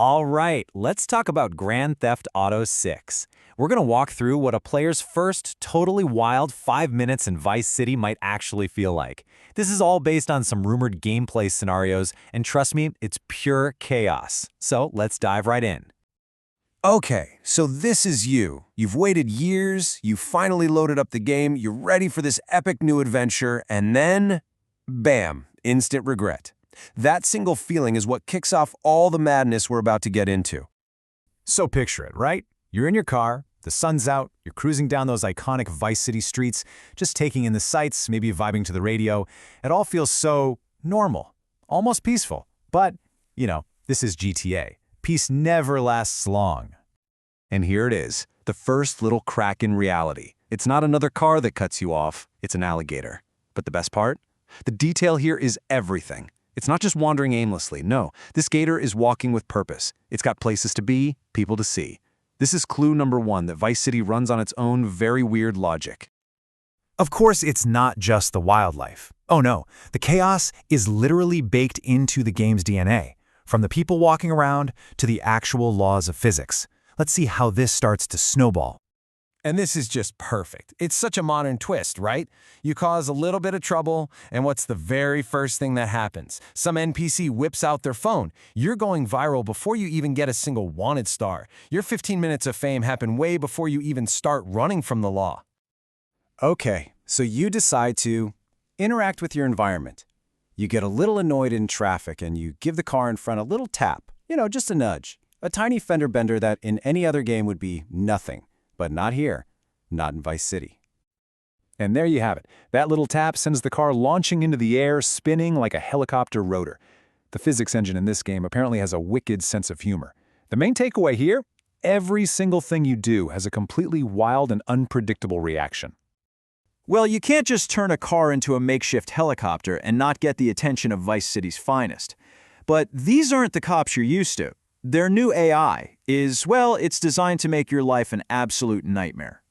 All right, let's talk about Grand Theft Auto 6. We're going to walk through what a player's first totally wild 5 minutes in Vice City might actually feel like. This is all based on some rumored gameplay scenarios, and trust me, it's pure chaos. So let's dive right in. Okay, so this is you. You've waited years, you finally loaded up the game, you're ready for this epic new adventure, and then, bam, instant regret. That single feeling is what kicks off all the madness we're about to get into. So picture it, right? You're in your car, the sun's out, you're cruising down those iconic Vice City streets, just taking in the sights, maybe vibing to the radio. It all feels so normal, almost peaceful. But, this is GTA. Peace never lasts long. And here it is, the first little crack in reality. It's not another car that cuts you off, it's an alligator. But the best part? The detail here is everything. It's not just wandering aimlessly, no. This gator is walking with purpose. It's got places to be, people to see. This is clue number one that Vice City runs on its own very weird logic. Of course, it's not just the wildlife. Oh no, the chaos is literally baked into the game's DNA, from the people walking around to the actual laws of physics. Let's see how this starts to snowball. And this is just perfect. It's such a modern twist, right? You cause a little bit of trouble, and what's the very first thing that happens? Some NPC whips out their phone. You're going viral before you even get a single wanted star. Your 15 minutes of fame happen way before you even start running from the law. Okay, so you decide to interact with your environment. You get a little annoyed in traffic and you give the car in front a little tap, just a nudge. A tiny fender bender that in any other game would be nothing. But not here, not in Vice City. And there you have it. That little tap sends the car launching into the air, spinning like a helicopter rotor. The physics engine in this game apparently has a wicked sense of humor. The main takeaway here? Every single thing you do has a completely wild and unpredictable reaction. Well, you can't just turn a car into a makeshift helicopter and not get the attention of Vice City's finest. But these aren't the cops you're used to. Their new AI it's designed to make your life an absolute nightmare.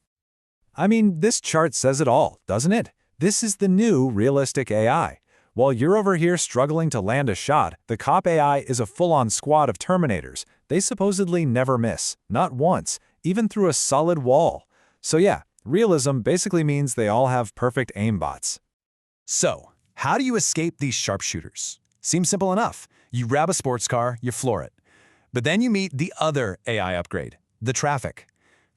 I mean, this chart says it all, doesn't it? This is the new realistic AI. While you're over here struggling to land a shot, the cop AI is a full-on squad of Terminators. They supposedly never miss, not once, even through a solid wall. So yeah, realism basically means they all have perfect aimbots. So, how do you escape these sharpshooters? Seems simple enough. You grab a sports car, you floor it. But then you meet the other AI upgrade, the traffic.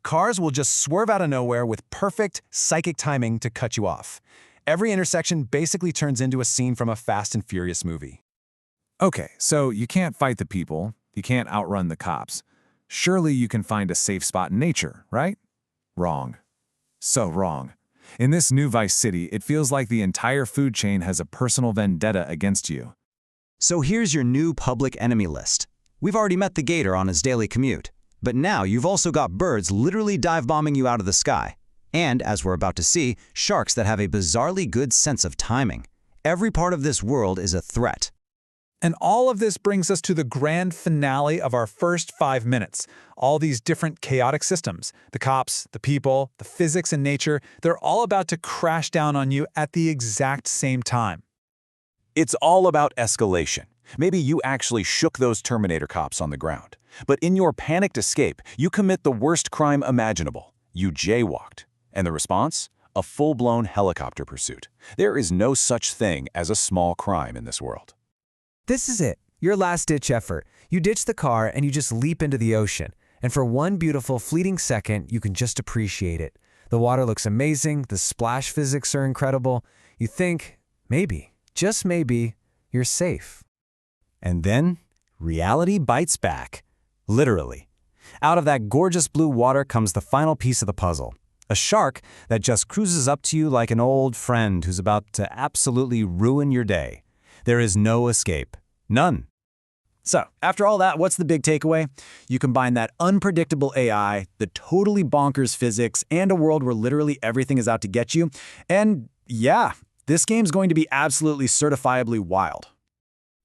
Cars will just swerve out of nowhere with perfect psychic timing to cut you off. Every intersection basically turns into a scene from a Fast and Furious movie. Okay, so you can't fight the people, you can't outrun the cops. Surely you can find a safe spot in nature, right? Wrong. So wrong. In this new Vice City, it feels like the entire food chain has a personal vendetta against you. So here's your new public enemy list. We've already met the gator on his daily commute, but now you've also got birds literally dive-bombing you out of the sky. And, as we're about to see, sharks that have a bizarrely good sense of timing. Every part of this world is a threat. And all of this brings us to the grand finale of our first 5 minutes. All these different chaotic systems, the cops, the people, the physics and nature, they're all about to crash down on you at the exact same time. It's all about escalation. Maybe you actually shook those Terminator cops on the ground. But in your panicked escape, you commit the worst crime imaginable. You jaywalked. And the response? A full-blown helicopter pursuit. There is no such thing as a small crime in this world. This is it, your last-ditch effort. You ditch the car and you just leap into the ocean. And for one beautiful, fleeting second, you can just appreciate it. The water looks amazing, the splash physics are incredible. You think, maybe, just maybe, you're safe. And then, reality bites back. Literally. Out of that gorgeous blue water comes the final piece of the puzzle. A shark that just cruises up to you like an old friend who's about to absolutely ruin your day. There is no escape. None. So, after all that, what's the big takeaway? You combine that unpredictable AI, the totally bonkers physics, and a world where literally everything is out to get you, and yeah, this game's going to be absolutely certifiably wild.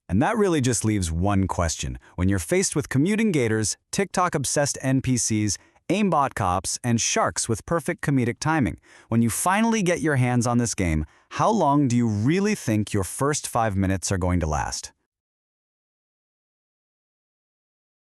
And that really just leaves one question. When you're faced with commuting gators, TikTok-obsessed NPCs, aimbot cops, and sharks with perfect comedic timing, when you finally get your hands on this game, how long do you really think your first 5 minutes are going to last?